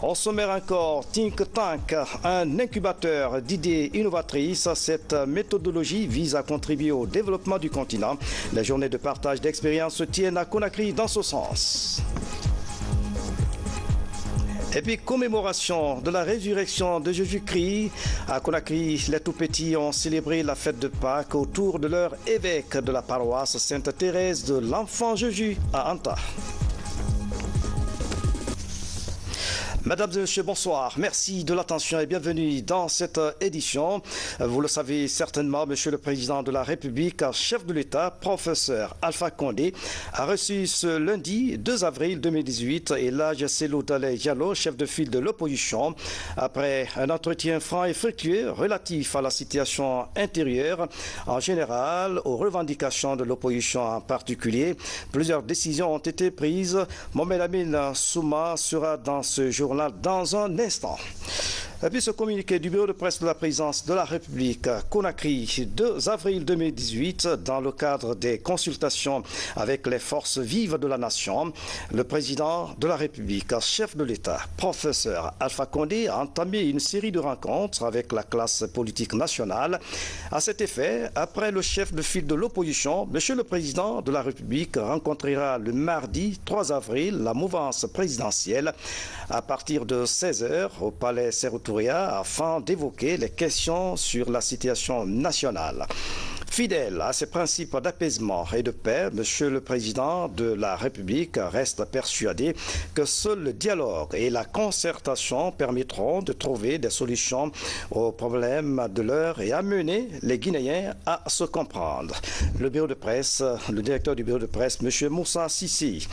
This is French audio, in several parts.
Au sommaire encore, Think Tank, un incubateur d'idées innovatrices. Cette méthodologie vise à contribuer au développement du continent. Les journées de partage d'expériences se tiennent à Conakry dans ce sens. Et puis, commémoration de la résurrection de Jésus-Christ. À Conakry, les tout-petits ont célébré la fête de Pâques autour de leur évêque de la paroisse Sainte-Thérèse de l'Enfant Jésus à Anta. Mesdames et messieurs, bonsoir. Merci de l'attention et bienvenue dans cette édition. Vous le savez certainement, Monsieur le Président de la République, chef de l'État, professeur Alpha Condé, a reçu ce lundi 2 avril 2018 et l'âge Cellou Dalein Diallo, chef de file de l'opposition, après un entretien franc et fructueux relatif à la situation intérieure en général, aux revendications de l'opposition en particulier. Plusieurs décisions ont été prises. Mohamed Amin Souma sera dans ce journal dans un instant. Et puis ce communiqué du bureau de presse de la présidence de la République, Conakry, 2 avril 2018, dans le cadre des consultations avec les forces vives de la nation, le président de la République, chef de l'État, professeur Alpha Condé, a entamé une série de rencontres avec la classe politique nationale. À cet effet, après le chef de file de l'opposition, Monsieur le Président de la République rencontrera le mardi 3 avril la mouvance présidentielle à partir de 16h au palais Séroutouré afin d'évoquer les questions sur la situation nationale. Fidèle à ses principes d'apaisement et de paix, Monsieur le Président de la République reste persuadé que seul le dialogue et la concertation permettront de trouver des solutions aux problèmes de l'heure et amener les Guinéens à se comprendre. Le bureau de presse, le directeur du bureau de presse, Monsieur Moussa Sissi.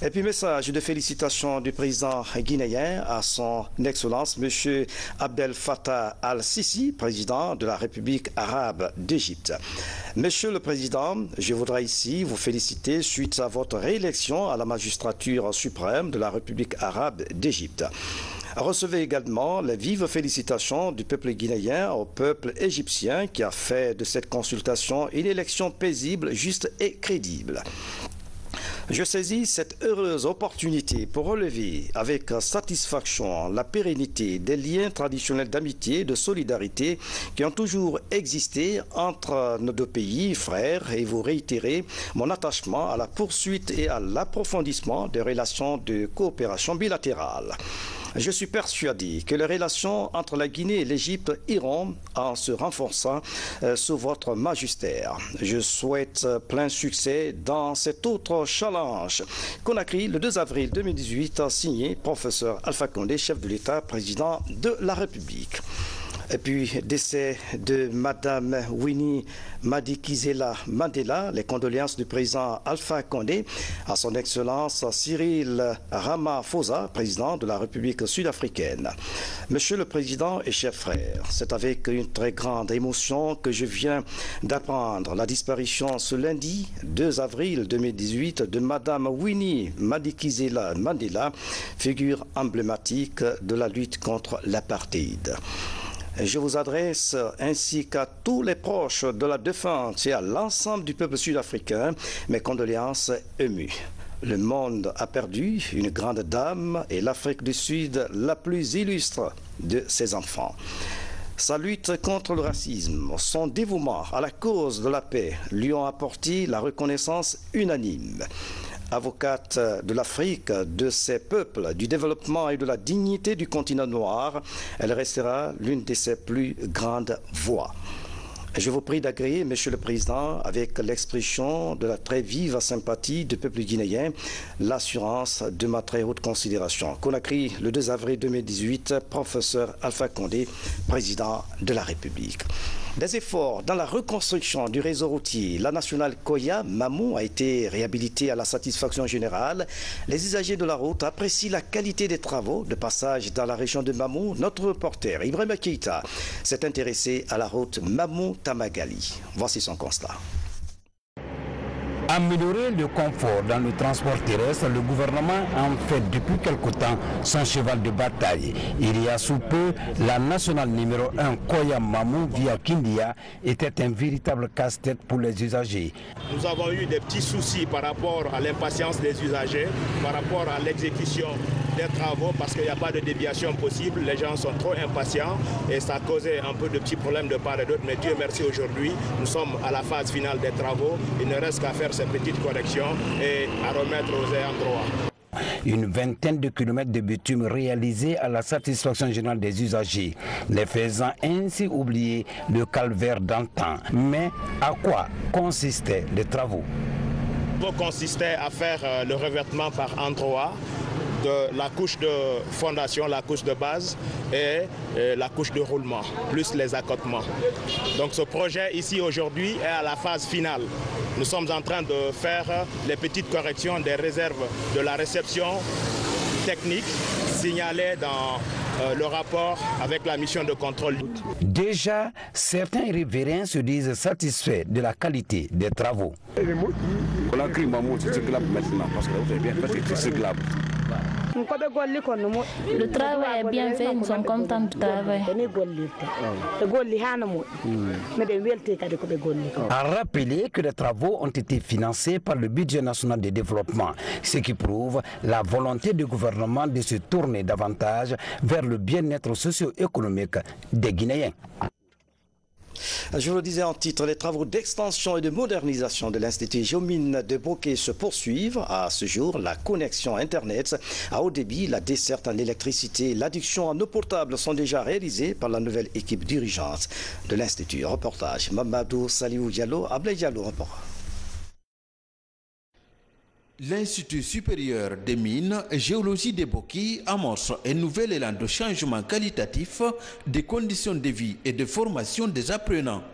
Et puis message de félicitations du président guinéen à son Excellence Monsieur Abdel Fattah al-Sisi, président de la République arabe d'Égypte. Monsieur le Président, je voudrais ici vous féliciter suite à votre réélection à la magistrature suprême de la République arabe d'Égypte. Recevez également les vives félicitations du peuple guinéen au peuple égyptien qui a fait de cette consultation une élection paisible, juste et crédible. Je saisis cette heureuse opportunité pour relever avec satisfaction la pérennité des liens traditionnels d'amitié et de solidarité qui ont toujours existé entre nos deux pays frères et vous réitérer mon attachement à la poursuite et à l'approfondissement des relations de coopération bilatérale. Je suis persuadé que les relations entre la Guinée et l'Égypte iront en se renforçant sous votre magistère. Je souhaite plein succès dans cet autre challenge. Conakry, le 2 avril 2018, signé professeur Alpha Condé, chef de l'État, président de la République. Et puis, décès de Madame Winnie Madikizela Mandela, les condoléances du président Alpha Condé à son Excellence Cyril Ramaphosa, président de la République sud-africaine. Monsieur le Président et chers frères, c'est avec une très grande émotion que je viens d'apprendre la disparition ce lundi 2 avril 2018 de Madame Winnie Madikizela Mandela, figure emblématique de la lutte contre l'apartheid. Je vous adresse ainsi qu'à tous les proches de la défunte et à l'ensemble du peuple sud-africain mes condoléances émues. Le monde a perdu une grande dame et l'Afrique du Sud la plus illustre de ses enfants. Sa lutte contre le racisme, son dévouement à la cause de la paix lui ont apporté la reconnaissance unanime. Avocate de l'Afrique, de ses peuples, du développement et de la dignité du continent noir, elle restera l'une de ses plus grandes voix. Je vous prie d'agréer, Monsieur le Président, avec l'expression de la très vive sympathie du peuple guinéen, l'assurance de ma très haute considération. Conakry, le 2 avril 2018, professeur Alpha Condé, président de la République. Des efforts dans la reconstruction du réseau routier. La nationale Koya-Mamou a été réhabilitée à la satisfaction générale. Les usagers de la route apprécient la qualité des travaux de passage dans la région de Mamou. Notre reporter Ibrahima Keïta s'est intéressé à la route Mamou-Tamagali. Voici son constat. Améliorer le confort dans le transport terrestre, le gouvernement en fait depuis quelque temps son cheval de bataille. Il y a sous peu, la nationale numéro 1 Koya-Mamou via Kindia était un véritable casse-tête pour les usagers. Nous avons eu des petits soucis par rapport à l'impatience des usagers, par rapport à l'exécution des travaux parce qu'il n'y a pas de déviation possible. Les gens sont trop impatients et ça a causé un peu de petits problèmes de part et d'autre. Mais Dieu merci, aujourd'hui, nous sommes à la phase finale des travaux. Il ne reste qu'à faire ces petites corrections et à remettre aux ayants droit. Une vingtaine de kilomètres de bitume réalisés à la satisfaction générale des usagers, les faisant ainsi oublier le calvaire d'antan. Mais à quoi consistaient les travaux? Consistait à faire le revêtement par endroit de la couche de fondation, la couche de base et la couche de roulement, plus les accotements. Donc ce projet ici aujourd'hui est à la phase finale. Nous sommes en train de faire les petites corrections des réserves de la réception technique signalées dans le rapport avec la mission de contrôle. Déjà, certains riverains se disent satisfaits de la qualité des travaux. On a créé Mamou, c'est cyclable maintenant, parce que vous avez bien fait que c'est cyclable. Le travail est bien fait, nous sommes contents du travail. A rappeler que les travaux ont été financés par le budget national de développement, ce qui prouve la volonté du gouvernement de se tourner davantage vers le bien-être socio-économique des Guinéens. Je vous le disais en titre, les travaux d'extension et de modernisation de l'Institut Géomine de Bokeh se poursuivent. À ce jour, la connexion Internet à haut débit, la desserte en électricité et l'adduction en eau potable sont déjà réalisées par la nouvelle équipe dirigeante de l'Institut. Reportage Mamadou Saliou Diallo, Ablé Diallo, reportage. L'Institut supérieur des mines et géologie de Bokeh amorce un nouvel élan de changement qualitatif des conditions de vie et de formation des apprenants.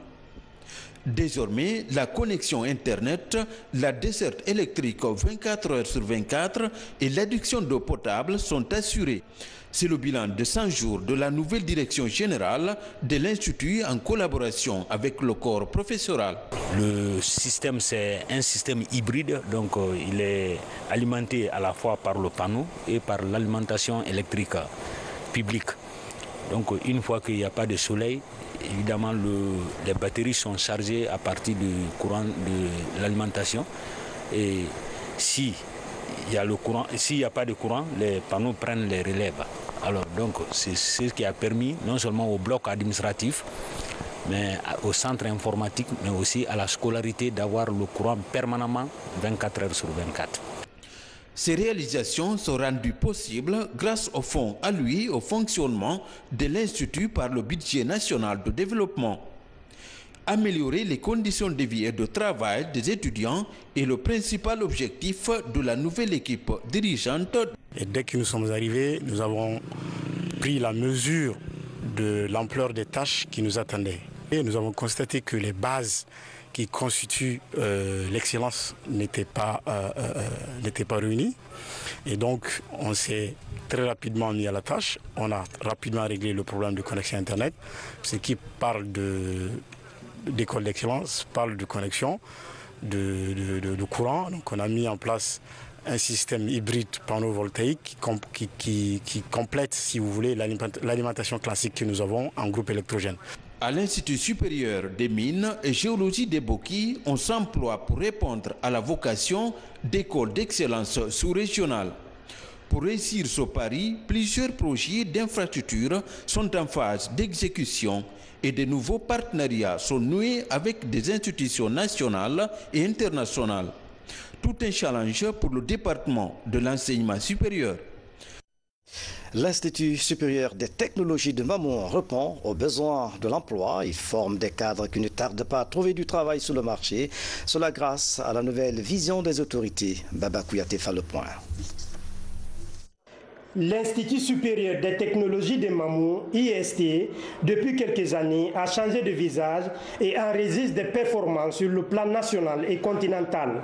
Désormais, la connexion Internet, la desserte électrique 24 heures sur 24 et l'adduction d'eau potable sont assurées. C'est le bilan de 100 jours de la nouvelle direction générale de l'Institut en collaboration avec le corps professoral. Le système, c'est un système hybride, donc il est alimenté à la fois par le panneau et par l'alimentation électrique publique. Donc une fois qu'il n'y a pas de soleil, évidemment les batteries sont chargées à partir du courant de l'alimentation. Et s'il n'y a pas de courant, les panneaux prennent les relèves. Alors donc c'est ce qui a permis non seulement au bloc administratif, mais au centre informatique, mais aussi à la scolarité d'avoir le courant permanemment 24 heures sur 24. Ces réalisations sont rendues possibles grâce au fonds alloué au fonctionnement de l'Institut par le budget national de développement. Améliorer les conditions de vie et de travail des étudiants est le principal objectif de la nouvelle équipe dirigeante. Et dès que nous sommes arrivés, nous avons pris la mesure de l'ampleur des tâches qui nous attendaient. Et nous avons constaté que les bases qui constituent l'excellence n'étaient pas réunies. Et donc, on s'est très rapidement mis à la tâche. On a rapidement réglé le problème de connexion Internet. Ce qui parle d'école d'excellence, parle de connexion, de courant. Donc, on a mis en place un système hybride panneau-voltaïque qui complète, si vous voulez, l'alimentation classique que nous avons en groupe électrogène. À l'Institut supérieur des mines et géologie de Bokeh, on s'emploie pour répondre à la vocation d'école d'excellence sous-régionale. Pour réussir ce pari, plusieurs projets d'infrastructures sont en phase d'exécution et de nouveaux partenariats sont noués avec des institutions nationales et internationales. Tout un challenge pour le département de l'enseignement supérieur. L'Institut supérieur des technologies de Mamou répond aux besoins de l'emploi. Il forme des cadres qui ne tardent pas à trouver du travail sur le marché. Cela grâce à la nouvelle vision des autorités. Baba Kouyaté fait le point. L'Institut supérieur des technologies de Mamou, IST, depuis quelques années, a changé de visage et enregistre des performances sur le plan national et continental.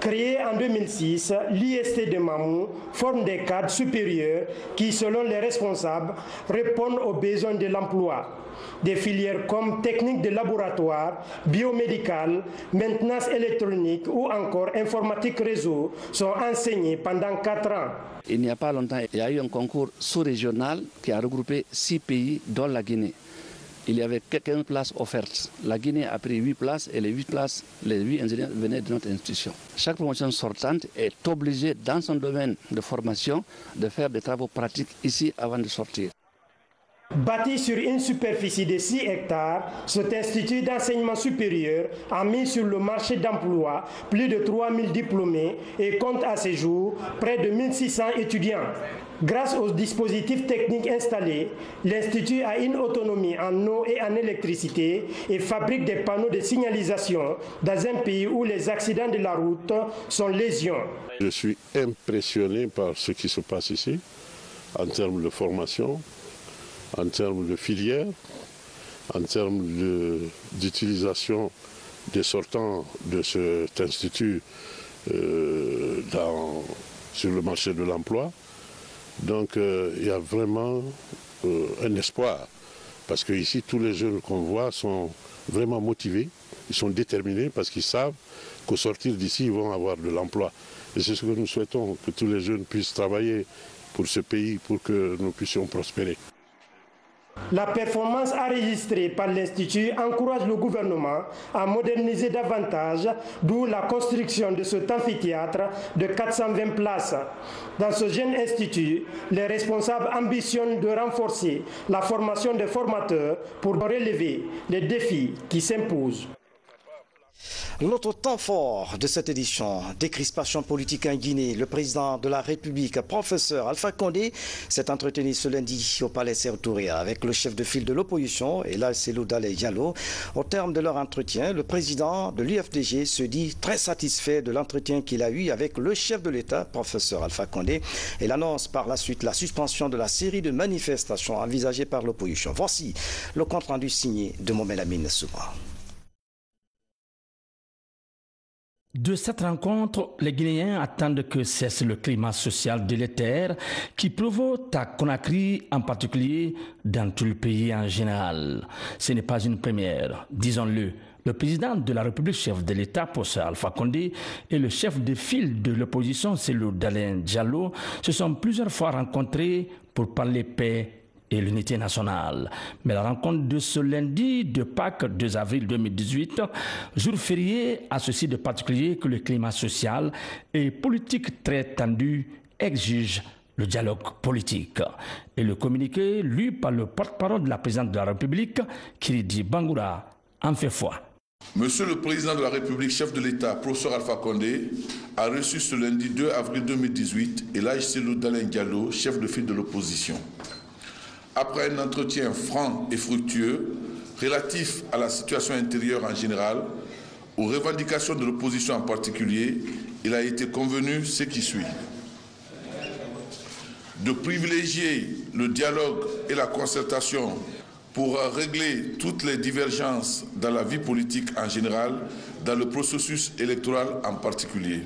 Créé en 2006, l'IST de Mamou forme des cadres supérieurs qui, selon les responsables, répondent aux besoins de l'emploi. Des filières comme technique de laboratoire, biomédicale, maintenance électronique ou encore informatique réseau sont enseignées pendant 4 ans. Il n'y a pas longtemps, il y a eu un concours sous-régional qui a regroupé 6 pays, dont la Guinée. il y avait 15 places offertes. La Guinée a pris 8 places et les 8 ingénieurs venaient de notre institution. Chaque promotion sortante est obligée dans son domaine de formation de faire des travaux pratiques ici avant de sortir. Bâti sur une superficie de 6 hectares, cet institut d'enseignement supérieur a mis sur le marché d'emploi plus de 3000 diplômés et compte à ce jour près de 1600 étudiants. Grâce aux dispositifs techniques installés, l'Institut a une autonomie en eau et en électricité et fabrique des panneaux de signalisation dans un pays où les accidents de la route sont légion. Je suis impressionné par ce qui se passe ici en termes de formation, en termes de filière, en termes d'utilisation des sortants de cet institut sur le marché de l'emploi. Donc il y a vraiment un espoir, parce que ici tous les jeunes qu'on voit sont vraiment motivés, ils sont déterminés parce qu'ils savent qu'au sortir d'ici ils vont avoir de l'emploi. Et c'est ce que nous souhaitons, que tous les jeunes puissent travailler pour ce pays, pour que nous puissions prospérer. La performance enregistrée par l'Institut encourage le gouvernement à moderniser davantage, d'où la construction de cet amphithéâtre de 420 places. Dans ce jeune institut, les responsables ambitionnent de renforcer la formation des formateurs pour relever les défis qui s'imposent. L'autre temps fort de cette édition, décrispation politique en Guinée, le président de la République, professeur Alpha Condé, s'est entretenu ce lundi au palais Sékou Touré avec le chef de file de l'opposition, Elhadji Cellou Dalein Diallo. Au terme de leur entretien, le président de l'UFDG se dit très satisfait de l'entretien qu'il a eu avec le chef de l'État, professeur Alpha Condé. Il annonce par la suite la suspension de la série de manifestations envisagées par l'opposition. Voici le compte-rendu signé de Mohamed Amin Souma. De cette rencontre, les Guinéens attendent que cesse le climat social délétère qui provoque à Conakry en particulier, dans tout le pays en général. Ce n'est pas une première, disons-le. Le président de la République, chef de l'État, professeur Alpha Condé, et le chef de file de l'opposition, Cellou Dalein Diallo, se sont plusieurs fois rencontrés pour parler paix et l'unité nationale. Mais la rencontre de ce lundi de Pâques 2 avril 2018, jour férié, a ceci de particulier que le climat social et politique très tendu exige le dialogue politique. Et le communiqué, lu par le porte-parole de la présidente de la République, Kiridi Bangoura, en fait foi. Monsieur le Président de la République, chef de l'État, professeur Alpha Condé, a reçu ce lundi 2 avril 2018 Elhadji Cellou Dalein Diallo, chef de file de l'opposition. Après un entretien franc et fructueux relatif à la situation intérieure en général, aux revendications de l'opposition en particulier, il a été convenu ce qui suit. De privilégier le dialogue et la concertation pour régler toutes les divergences dans la vie politique en général, dans le processus électoral en particulier.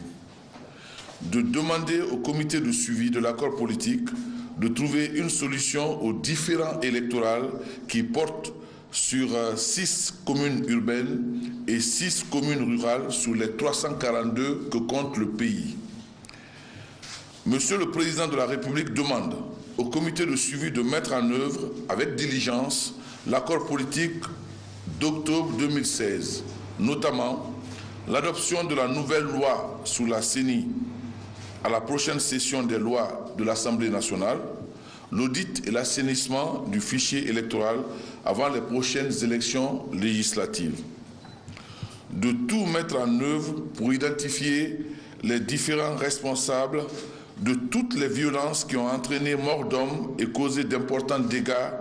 De demander au comité de suivi de l'accord politique de trouver une solution aux différends électoraux qui portent sur 6 communes urbaines et 6 communes rurales sur les 342 que compte le pays. Monsieur le Président de la République demande au comité de suivi de mettre en œuvre avec diligence l'accord politique d'octobre 2016, notamment l'adoption de la nouvelle loi sur la CENI à la prochaine session des lois de l'Assemblée nationale, l'audit et l'assainissement du fichier électoral avant les prochaines élections législatives. De tout mettre en œuvre pour identifier les différents responsables de toutes les violences qui ont entraîné mort d'hommes et causé d'importants dégâts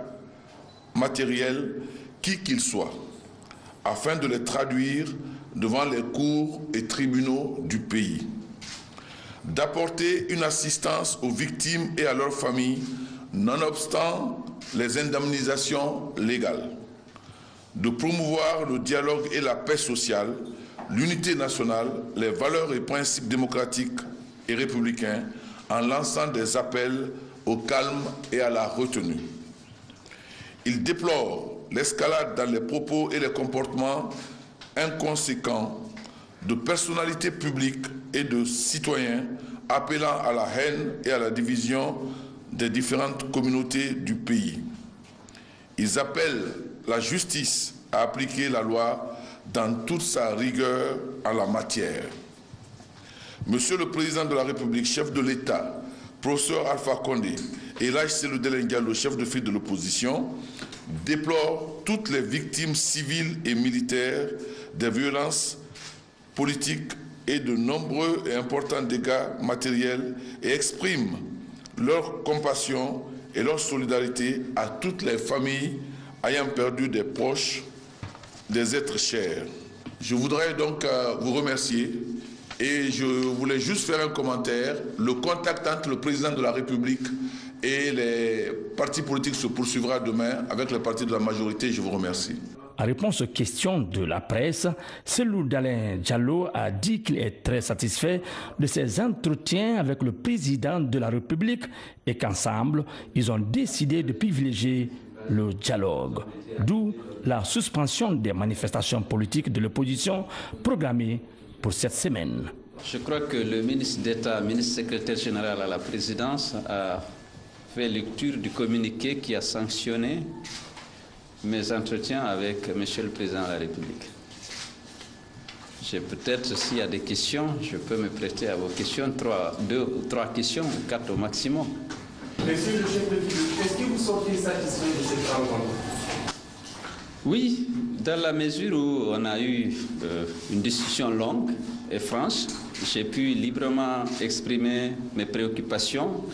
matériels, qui qu'ils soient, afin de les traduire devant les cours et tribunaux du pays. D'apporter une assistance aux victimes et à leurs familles, nonobstant les indemnisations légales. De promouvoir le dialogue et la paix sociale, l'unité nationale, les valeurs et principes démocratiques et républicains, en lançant des appels au calme et à la retenue. Il déplore l'escalade dans les propos et les comportements inconséquents de personnalités publiques et de citoyens appelant à la haine et à la division des différentes communautés du pays. Ils appellent la justice à appliquer la loi dans toute sa rigueur en la matière. Monsieur le Président de la République, chef de l'État, professeur Alpha Condé et l'Haj Cellou Dalein Diallo, chef de file de l'opposition, déplorent toutes les victimes civiles et militaires des violences politiques et de nombreux et importants dégâts matériels et expriment leur compassion et leur solidarité à toutes les familles ayant perdu des proches, des êtres chers. Je voudrais donc vous remercier et je voulais juste faire un commentaire. Le contact entre le président de la République et les partis politiques se poursuivra demain avec les partis de la majorité. Je vous remercie. En réponse aux questions de la presse, Cellou Dalein Diallo a dit qu'il est très satisfait de ses entretiens avec le président de la République et qu'ensemble, ils ont décidé de privilégier le dialogue. D'où la suspension des manifestations politiques de l'opposition programmées pour cette semaine. Je crois que le ministre d'État, ministre secrétaire général à la présidence, a fait lecture du communiqué qui a sanctionné mes entretiens avec M. le Président de la République. Peut-être, s'il y a des questions, je peux me prêter à vos questions, 2 ou 3 questions, 4 au maximum. Monsieur le chef de file, est-ce que vous sortez satisfait de cette rencontre? Oui, dans la mesure où on a eu une discussion longue et franche, j'ai pu librement exprimer mes préoccupations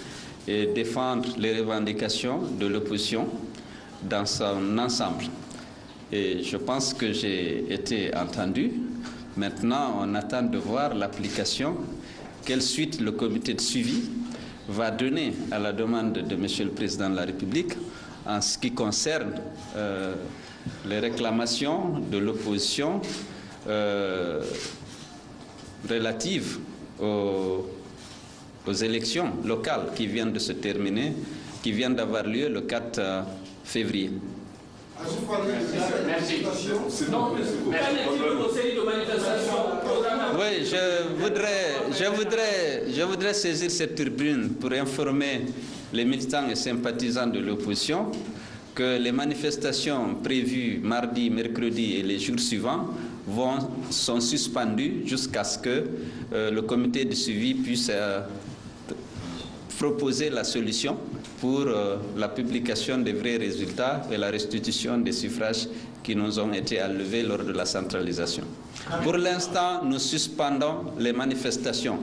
et défendre les revendications de l'opposition dans son ensemble. Et je pense que j'ai été entendu. Maintenant, on attend de voir l'application, quelle suite le comité de suivi va donner à la demande de M. le Président de la République en ce qui concerne les réclamations de l'opposition relatives aux élections locales qui viennent de se terminer, qui viennent d'avoir lieu le 4 février. Merci. Oui, je voudrais saisir cette tribune pour informer les militants et sympathisants de l'opposition que les manifestations prévues mardi, mercredi et les jours suivants sont suspendues jusqu'à ce que le comité de suivi puisse proposer la solution pour la publication des vrais résultats et la restitution des suffrages qui nous ont été enlevés lors de la centralisation. Pour l'instant, nous suspendons les manifestations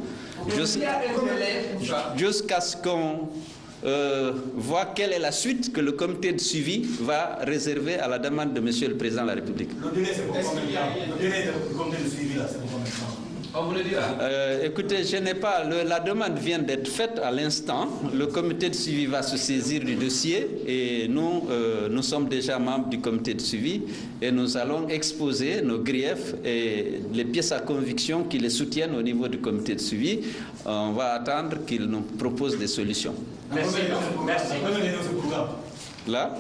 jusqu'à ce qu'on voit quelle est la suite que le comité de suivi va réserver à la demande de M. le Président de la République. Le délai, c'est pour combien de temps? Le délai du comité de suivi, c'est pour combien de temps? On vous le dira. Écoutez, je n'ai pas... la demande vient d'être faite à l'instant. Le comité de suivi va se saisir du dossier et nous sommes déjà membres du comité de suivi et nous allons exposer nos griefs et les pièces à conviction qui les soutiennent au niveau du comité de suivi. On va attendre qu'ils nous proposent des solutions. Merci. Là,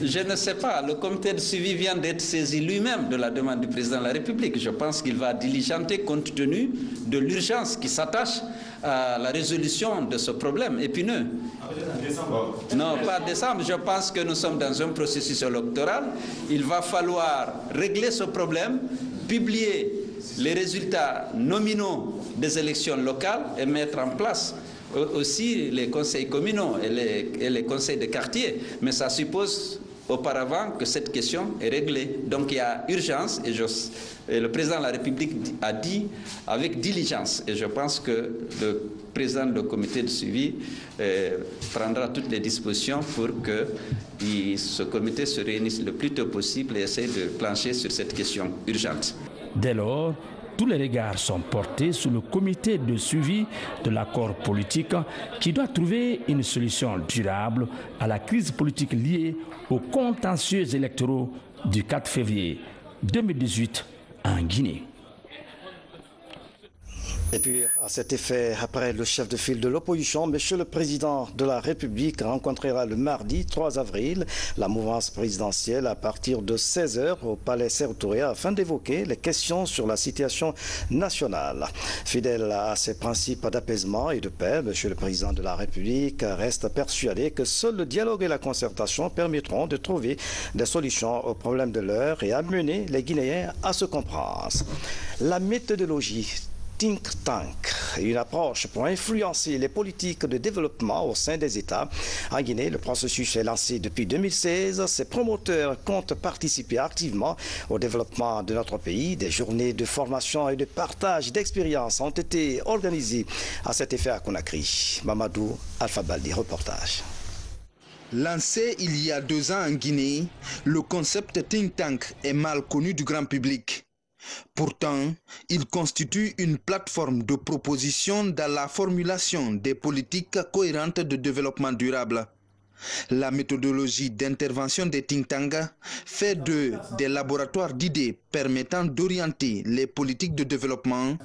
je ne sais pas, le comité de suivi vient d'être saisi lui-même de la demande du président de la République. Je pense qu'il va diligenter compte tenu de l'urgence qui s'attache à la résolution de ce problème épineux. Non, pas décembre. Je pense que nous sommes dans un processus électoral. Il va falloir régler ce problème, publier les résultats nominaux des élections locales et mettre en place aussi les conseils communaux et les conseils de quartier. Mais ça suppose auparavant que cette question est réglée. Donc il y a urgence et le président de la République a dit avec diligence. Et je pense que le président du comité de suivi prendra toutes les dispositions pour que ce comité se réunisse le plus tôt possible et essaye de plancher sur cette question urgente. Dès lors, tous les regards sont portés sur le comité de suivi de l'accord politique qui doit trouver une solution durable à la crise politique liée aux contentieux électoraux du 4 février 2018 en Guinée. Et puis, à cet effet, après le chef de file de l'opposition, Monsieur le Président de la République rencontrera le mardi 3 avril la mouvance présidentielle à partir de 16h au Palais Sékou Touré afin d'évoquer les questions sur la situation nationale. Fidèle à ses principes d'apaisement et de paix, Monsieur le Président de la République reste persuadé que seul le dialogue et la concertation permettront de trouver des solutions aux problèmes de l'heure et amener les Guinéens à se comprendre. La méthodologie think tank, une approche pour influencer les politiques de développement au sein des États. En Guinée, le processus est lancé depuis 2016. Ses promoteurs comptent participer activement au développement de notre pays. Des journées de formation et de partage d'expériences ont été organisées à cet effet à Conakry. Mamadou Alpha Baldi, reportage. Lancé il y a 2 ans en Guinée, le concept think tank est mal connu du grand public. Pourtant, il constitue une plateforme de proposition dans la formulation des politiques cohérentes de développement durable. La méthodologie d'intervention des think tanks fait d'eux des laboratoires d'idées permettant d'orienter les politiques de développement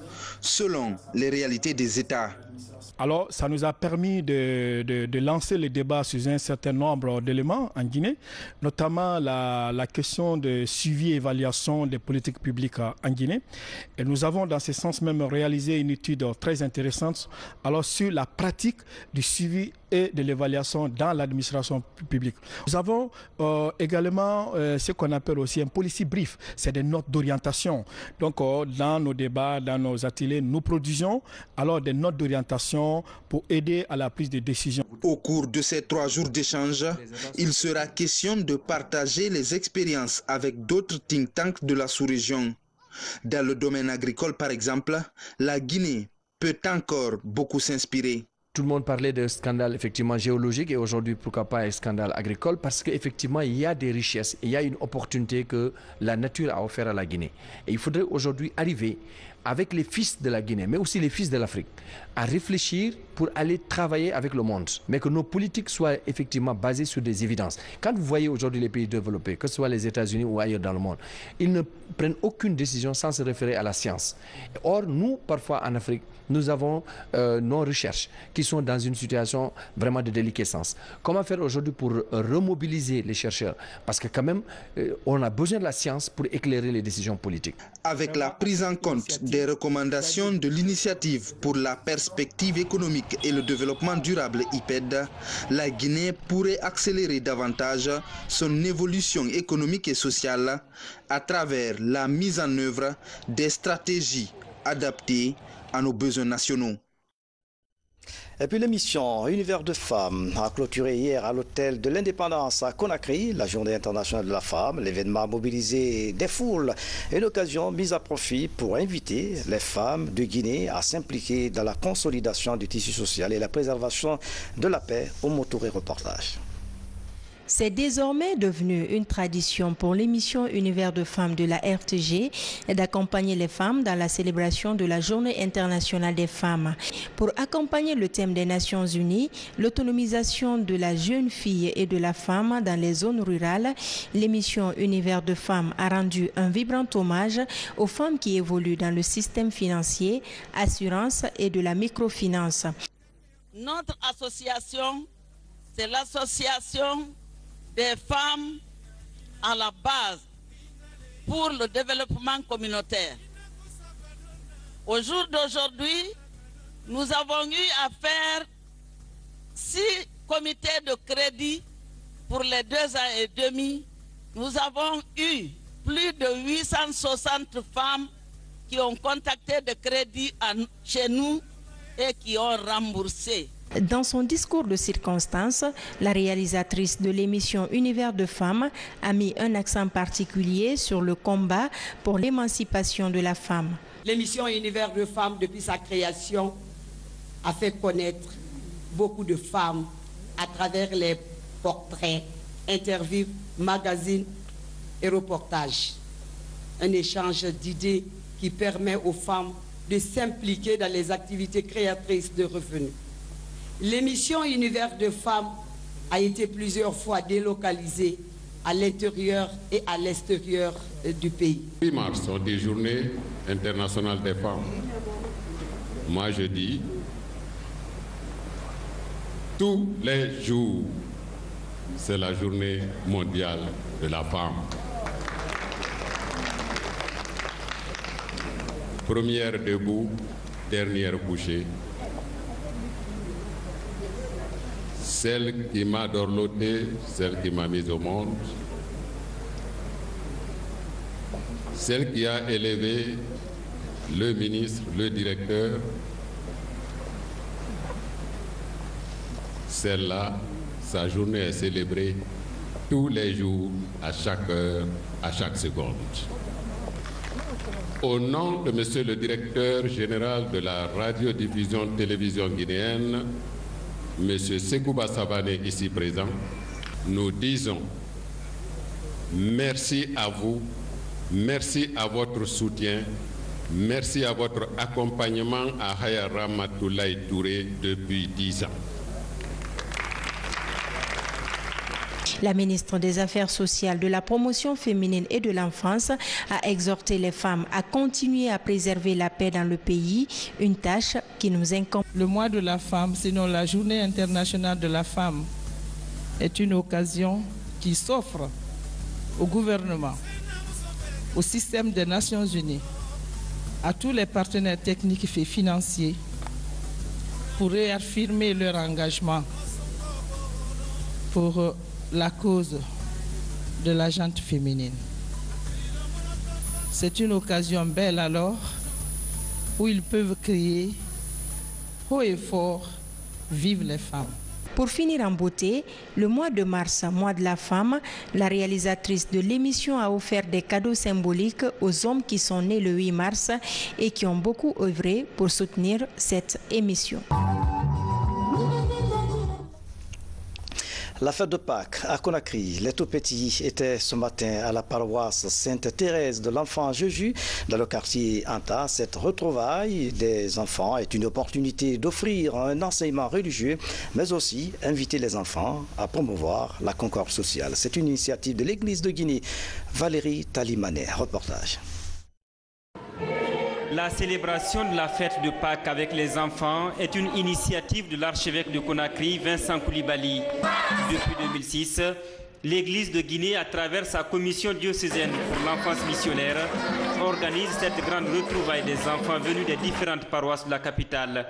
selon les réalités des États. Alors, ça nous a permis de lancer le débat sur un certain nombre d'éléments en Guinée, notamment la question de suivi et évaluation des politiques publiques en Guinée. Et nous avons dans ce sens même réalisé une étude très intéressante alors, sur la pratique du suivi et de l'évaluation dans l'administration publique. Nous avons également ce qu'on appelle aussi un policy brief, c'est des notes d'orientation. Donc dans nos débats, dans nos ateliers, nous produisons alors des notes d'orientation pour aider à la prise de décision. Au cours de ces 3 jours d'échange, il sera question de partager les expériences avec d'autres think tanks de la sous-région. Dans le domaine agricole par exemple, la Guinée peut encore beaucoup s'inspirer. Tout le monde parlait de scandale effectivement géologique et aujourd'hui pourquoi pas un scandale agricole parce qu'effectivement il y a des richesses, il y a une opportunité que la nature a offert à la Guinée. Et il faudrait aujourd'hui arriver avec les fils de la Guinée, mais aussi les fils de l'Afrique, à réfléchir pour aller travailler avec le monde, mais que nos politiques soient effectivement basées sur des évidences. Quand vous voyez aujourd'hui les pays développés, que ce soit les États-Unis ou ailleurs dans le monde, ils ne prennent aucune décision sans se référer à la science. Or, nous, parfois en Afrique, nous avons nos recherches qui sont dans une situation vraiment de déliquescence. Comment faire aujourd'hui pour remobiliser les chercheurs? Parce que quand même, on a besoin de la science pour éclairer les décisions politiques. Avec la prise en compte des recommandations de l'initiative pour la perspective économique et le développement durable IPED, la Guinée pourrait accélérer davantage son évolution économique et sociale à travers la mise en œuvre des stratégies adaptées à nos besoins nationaux. Et puis l'émission Univers de femmes a clôturé hier à l'hôtel de l'Indépendance à Conakry, la journée internationale de la femme. L'événement a mobilisé des foules et une occasion mise à profit pour inviter les femmes de Guinée à s'impliquer dans la consolidation du tissu social et la préservation de la paix au Motoré reportage. C'est désormais devenu une tradition pour l'émission Univers de femmes de la RTG d'accompagner les femmes dans la célébration de la Journée internationale des femmes. Pour accompagner le thème des Nations Unies, l'autonomisation de la jeune fille et de la femme dans les zones rurales, l'émission Univers de femmes a rendu un vibrant hommage aux femmes qui évoluent dans le système financier, assurance et de la microfinance. Notre association, c'est l'association des femmes à la base pour le développement communautaire. Au jour d'aujourd'hui, nous avons eu à faire 6 comités de crédit pour les 2 ans et demi. Nous avons eu plus de 860 femmes qui ont contacté de crédit chez nous et qui ont remboursé. Dans son discours de circonstance, la réalisatrice de l'émission Univers de femmes a mis un accent particulier sur le combat pour l'émancipation de la femme. L'émission Univers de femmes, depuis sa création, a fait connaître beaucoup de femmes à travers les portraits, interviews, magazines et reportages. Un échange d'idées qui permet aux femmes de s'impliquer dans les activités créatrices de revenus. L'émission Univers de femmes a été plusieurs fois délocalisée à l'intérieur et à l'extérieur du pays. 8 mars, des journées internationales des femmes. Moi je dis, tous les jours, c'est la journée mondiale de la femme. Première debout, dernière couchée. Celle qui m'a dorloté, celle qui m'a mise au monde, celle qui a élevé le ministre, le directeur, celle-là, sa journée est célébrée tous les jours, à chaque heure, à chaque seconde. Au nom de Monsieur le Directeur général de la radiodiffusion-télévision guinéenne, Monsieur Sekouba Savané, ici présent, nous disons merci à vous, merci à votre soutien, merci à votre accompagnement à Haya Ramatoulaye Touré depuis 10 ans. La ministre des Affaires sociales, de la promotion féminine et de l'enfance a exhorté les femmes à continuer à préserver la paix dans le pays, une tâche qui nous incombe. Le mois de la femme, sinon la journée internationale de la femme, est une occasion qui s'offre au gouvernement, au système des Nations Unies, à tous les partenaires techniques et financiers pour réaffirmer leur engagement pour la cause de la gente féminine. C'est une occasion belle alors où ils peuvent crier haut et fort « Vive les femmes ». Pour finir en beauté, le mois de mars, mois de la femme, la réalisatrice de l'émission a offert des cadeaux symboliques aux hommes qui sont nés le 8 mars et qui ont beaucoup œuvré pour soutenir cette émission. La fête de Pâques à Conakry, les tout-petits étaient ce matin à la paroisse Sainte-Thérèse de l'Enfant Jésus dans le quartier Anta. Cette retrouvaille des enfants est une opportunité d'offrir un enseignement religieux, mais aussi inviter les enfants à promouvoir la concorde sociale. C'est une initiative de l'Église de Guinée. Valérie Talimanet, reportage. La célébration de la fête de Pâques avec les enfants est une initiative de l'archevêque de Conakry, Vincent Koulibaly. Depuis 2006, l'Église de Guinée, à travers sa commission diocésaine pour l'enfance missionnaire, organise cette grande retrouvaille des enfants venus des différentes paroisses de la capitale.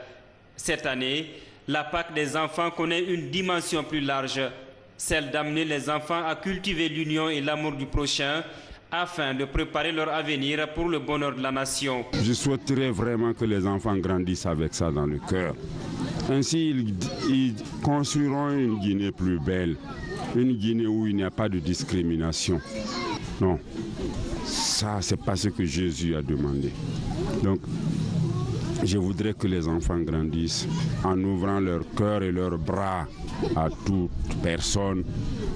Cette année, la Pâques des enfants connaît une dimension plus large, celle d'amener les enfants à cultiver l'union et l'amour du prochain, afin de préparer leur avenir pour le bonheur de la nation. Je souhaiterais vraiment que les enfants grandissent avec ça dans le cœur. Ainsi, ils construiront une Guinée plus belle, une Guinée où il n'y a pas de discrimination. Non, ça, c'est pas ce que Jésus a demandé. Donc, je voudrais que les enfants grandissent en ouvrant leur cœur et leurs bras à toute personne,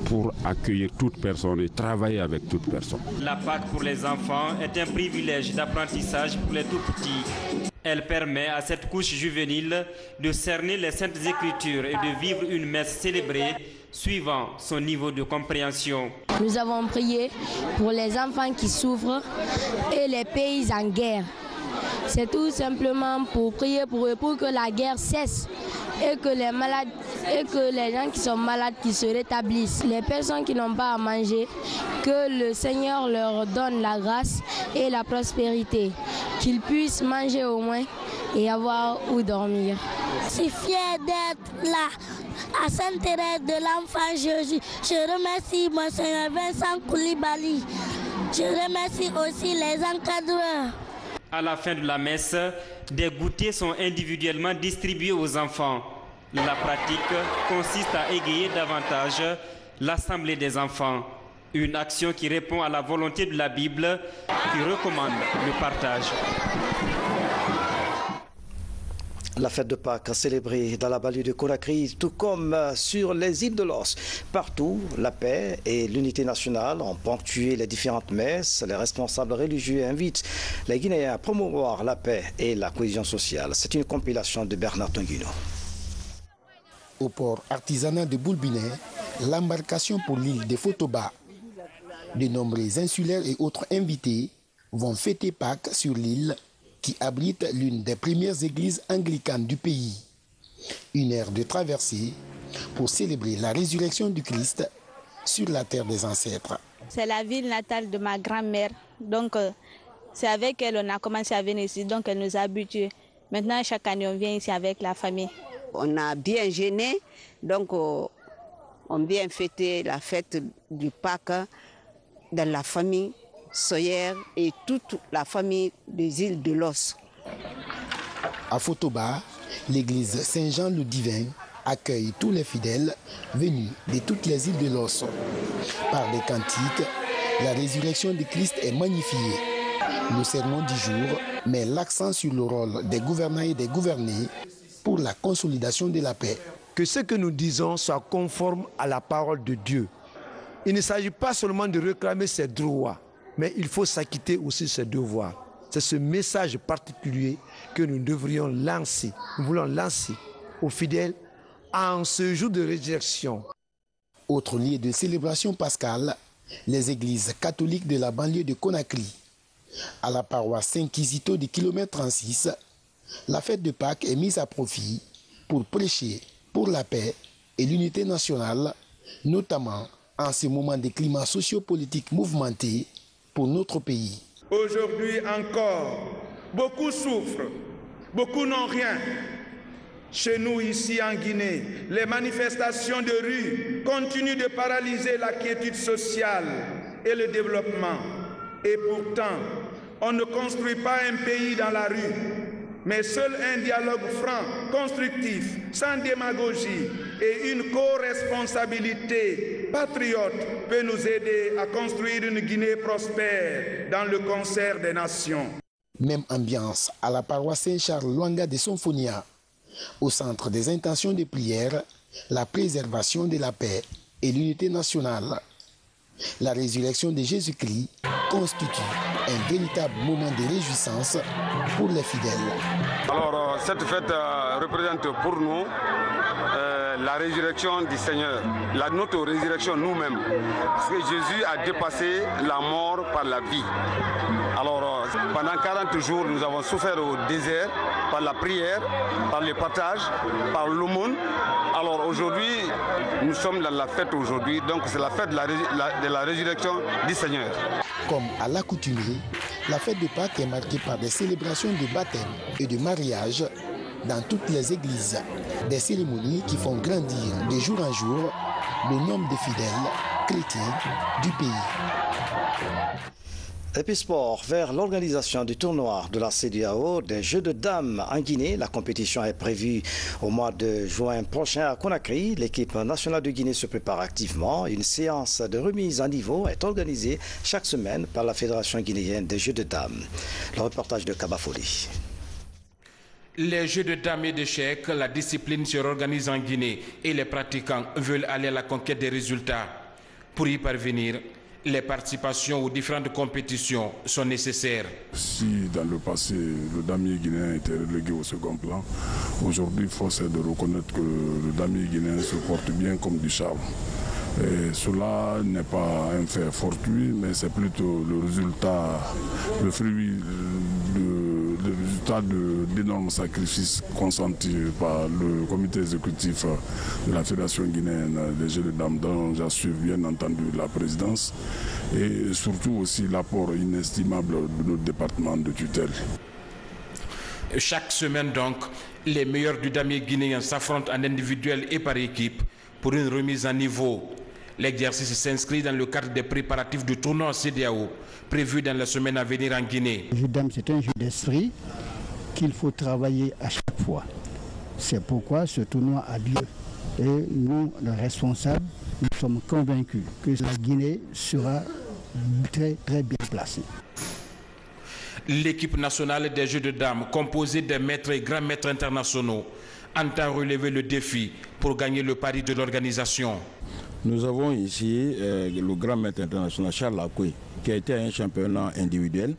pour accueillir toute personne et travailler avec toute personne. La Pâques pour les enfants est un privilège d'apprentissage pour les tout-petits. Elle permet à cette couche juvénile de cerner les Saintes Écritures et de vivre une messe célébrée suivant son niveau de compréhension. Nous avons prié pour les enfants qui souffrent et les pays en guerre. C'est tout simplement pour prier pour eux, pour que la guerre cesse et que les malades et que les gens qui sont malades qui se rétablissent. Les personnes qui n'ont pas à manger, que le Seigneur leur donne la grâce et la prospérité, qu'ils puissent manger au moins et avoir où dormir. Je suis fière d'être là à Sainte-Thérèse de l'Enfant Jésus. Je remercie Monseigneur Vincent Koulibaly. Je remercie aussi les encadreurs. À la fin de la messe, des goûters sont individuellement distribués aux enfants. La pratique consiste à égayer davantage l'assemblée des enfants. Une action qui répond à la volonté de la Bible qui recommande le partage. La fête de Pâques célébrée dans la banlieue de Conakry, tout comme sur les îles de Los. Partout, la paix et l'unité nationale ont ponctué les différentes messes. Les responsables religieux invitent les Guinéens à promouvoir la paix et la cohésion sociale. C'est une compilation de Bernard Tanguino. Au port artisanal de Boulbinet, l'embarcation pour l'île de Fotoba. De nombreux insulaires et autres invités vont fêter Pâques sur l'île qui abrite l'une des premières églises anglicanes du pays. Une heure de traversée pour célébrer la résurrection du Christ sur la terre des ancêtres. C'est la ville natale de ma grand-mère, donc c'est avec elle qu'on a commencé à venir ici, donc elle nous a habitués. Maintenant, chaque année, on vient ici avec la famille. On a bien jeûné, donc on vient fêter la fête du Pâques dans la famille Soyer et toute la famille des îles de l'Os. À Fotoba, l'église Saint-Jean le Divin accueille tous les fidèles venus de toutes les îles de l'Os. Par des cantiques, la résurrection du Christ est magnifiée. Le sermon du jour met l'accent sur le rôle des gouvernants et des gouvernés pour la consolidation de la paix. Que ce que nous disons soit conforme à la parole de Dieu. Il ne s'agit pas seulement de réclamer ses droits, mais il faut s'acquitter aussi ses devoirs. C'est ce message particulier que nous devrions lancer, nous voulons lancer aux fidèles en ce jour de résurrection. Autre lieu de célébration pascale, les églises catholiques de la banlieue de Conakry. À la paroisse Saint-Kizito du kilomètre 36, la fête de Pâques est mise à profit pour prêcher pour la paix et l'unité nationale, notamment en ce moment de climat sociopolitique mouvementé pour notre pays. Aujourd'hui encore, beaucoup souffrent, beaucoup n'ont rien. Chez nous, ici en Guinée, les manifestations de rue continuent de paralyser la quiétude sociale et le développement. Et pourtant, on ne construit pas un pays dans la rue, mais seul un dialogue franc, constructif, sans démagogie et une co-responsabilité patriote peut nous aider à construire une Guinée prospère dans le concert des nations. Même ambiance à la paroisse Saint-Charles Luanga de Sonfonia. Au centre des intentions de prière, la préservation de la paix et l'unité nationale. La résurrection de Jésus-Christ constitue un véritable moment de réjouissance pour les fidèles. Alors, cette fête représente pour nous la résurrection du Seigneur, notre résurrection nous-mêmes. Parce que Jésus a dépassé la mort par la vie. Alors, pendant 40 jours, nous avons souffert au désert par la prière, par le partage, par l'aumône. Alors aujourd'hui, nous sommes dans la fête aujourd'hui, donc c'est la fête de la résurrection du Seigneur. Comme à l'accoutumée, la fête de Pâques est marquée par des célébrations de baptême et de mariage dans toutes les églises. Des cérémonies qui font grandir de jour en jour le nombre de fidèles chrétiens du pays. Et puis sport, vers l'organisation du tournoi de la CEDEAO des Jeux de dames en Guinée. La compétition est prévue au mois de juin prochain à Conakry. L'équipe nationale de Guinée se prépare activement. Une séance de remise à niveau est organisée chaque semaine par la Fédération guinéenne des Jeux de dames. Le reportage de Kabafoli. Les Jeux de dames et d'échecs, la discipline se réorganise en Guinée et les pratiquants veulent aller à la conquête des résultats. Pour y parvenir, les participations aux différentes compétitions sont nécessaires. Si dans le passé, le damier guinéen était relégué au second plan, aujourd'hui, force est de reconnaître que le damier guinéen se porte bien comme du charme. Et cela n'est pas un fait fortuit, mais c'est plutôt le résultat, le fruit d'énormes sacrifices consentis par le comité exécutif de la Fédération guinéenne des Jeux de dames, dont j'assure bien entendu la présidence, et surtout aussi l'apport inestimable de notre département de tutelle. Chaque semaine donc, les meilleurs du damier guinéen s'affrontent en individuel et par équipe pour une remise à niveau. L'exercice s'inscrit dans le cadre des préparatifs du tournoi CEDEAO prévu dans la semaine à venir en Guinée. Le jeu de dames, c'est un jeu d'esprit qu'il faut travailler à chaque fois. C'est pourquoi ce tournoi a lieu. Et nous, les responsables, nous sommes convaincus que la Guinée sera très, très bien placée. L'équipe nationale des Jeux de dames, composée des maîtres et grands maîtres internationaux, entend relever le défi pour gagner le pari de l'organisation. Nous avons ici le grand maître international Charles Akoué, qui a été un championnat individuel.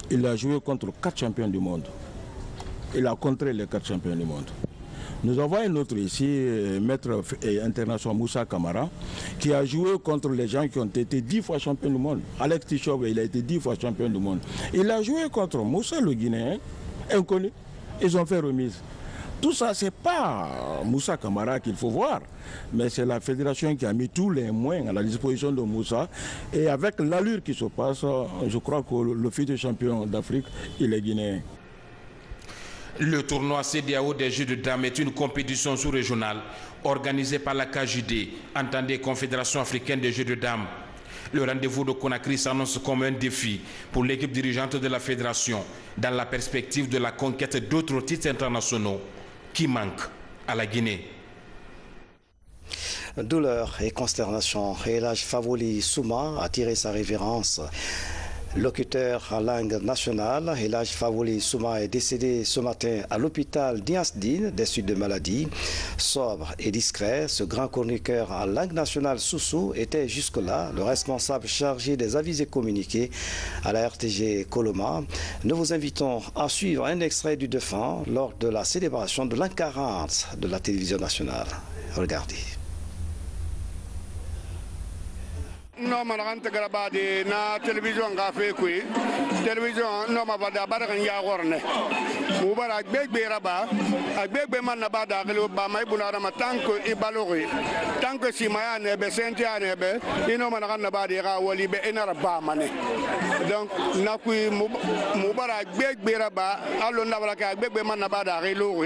Il a joué contre 4 champions du monde. Il a contré les 4 champions du monde. Nous avons un autre ici, maître international Moussa Kamara, qui a joué contre les gens qui ont été 10 fois champions du monde. Alex Tichov, il a été 10 fois champion du monde. Il a joué contre Moussa le Guinéen, inconnus. Ils ont fait remise. Tout ça, ce n'est pas Moussa Camara qu'il faut voir, mais c'est la fédération qui a mis tous les moyens à la disposition de Moussa. Et avec l'allure qui se passe, je crois que le futur champion d'Afrique, il est guinéen. Le tournoi CEDEAO des Jeux de dames est une compétition sous-régionale organisée par la KJD, entendez Confédération africaine des Jeux de dames. Le rendez-vous de Conakry s'annonce comme un défi pour l'équipe dirigeante de la fédération dans la perspective de la conquête d'autres titres internationaux qui manquent à la Guinée. Douleur et consternation, Elhadj Favouli Souma a tiré sa révérence. Locuteur en langue nationale, Elhadj Favouli Souma est décédé ce matin à l'hôpital d'Iasdine des suites de maladie. Sobre et discret, ce grand chroniqueur en langue nationale Soussou était jusque-là le responsable chargé des avis et communiqués à la RTG Coloma. Nous vous invitons à suivre un extrait du défunt lors de la célébration de l'an 40 de la télévision nationale. Regardez. No man kan graba de na télévision ga fe ku télévision no ma bada bara kan ya gorne mu bara gbegbe raba agbegbe man na bada gelo ba mai bunara ma tanko ibalori tanko si maya ne be senti ane be ino man kan na bada ga wali be enara ba mane donc na ku mu bara gbegbe raba allo na bara ka gbegbe man na bada gelo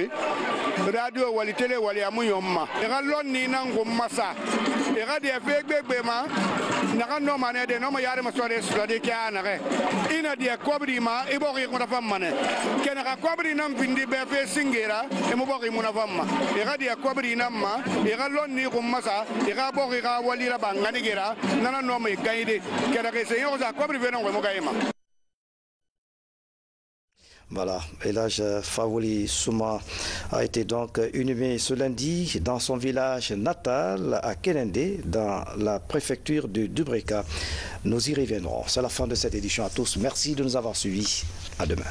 radio wali télé wali amu yomma ga lonni nango masa ga de fe gbegbe ma naga no mane de no ma yare ma sore de ka na re ina dia kobri ma e bogi ko fam mane ken ga kobri nam bindi be fe singera e mo bogi mo na fam ma e ga dia kobri nam ma e ga lonni ko masa e ga bogi ga wali ra banga ni gera nana no ma gaide ken ga se yo za kobri ve no mo gaima. Voilà, Elhadj Favouli Souma a été donc inhumé ce lundi dans son village natal à Kénendé, dans la préfecture de Dubreka. Nous y reviendrons. C'est la fin de cette édition à tous. Merci de nous avoir suivis. À demain.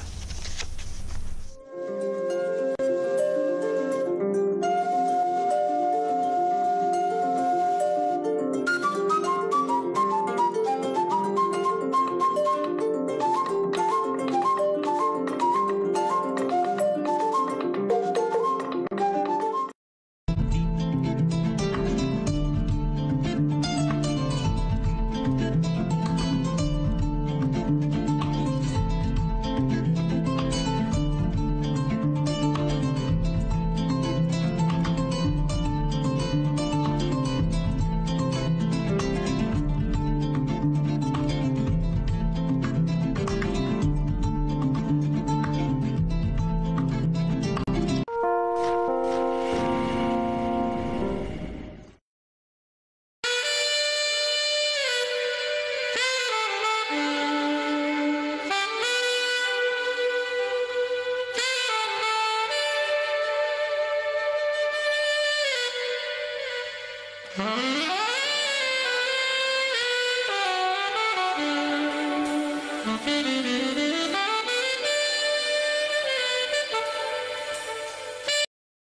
Mm-hmm.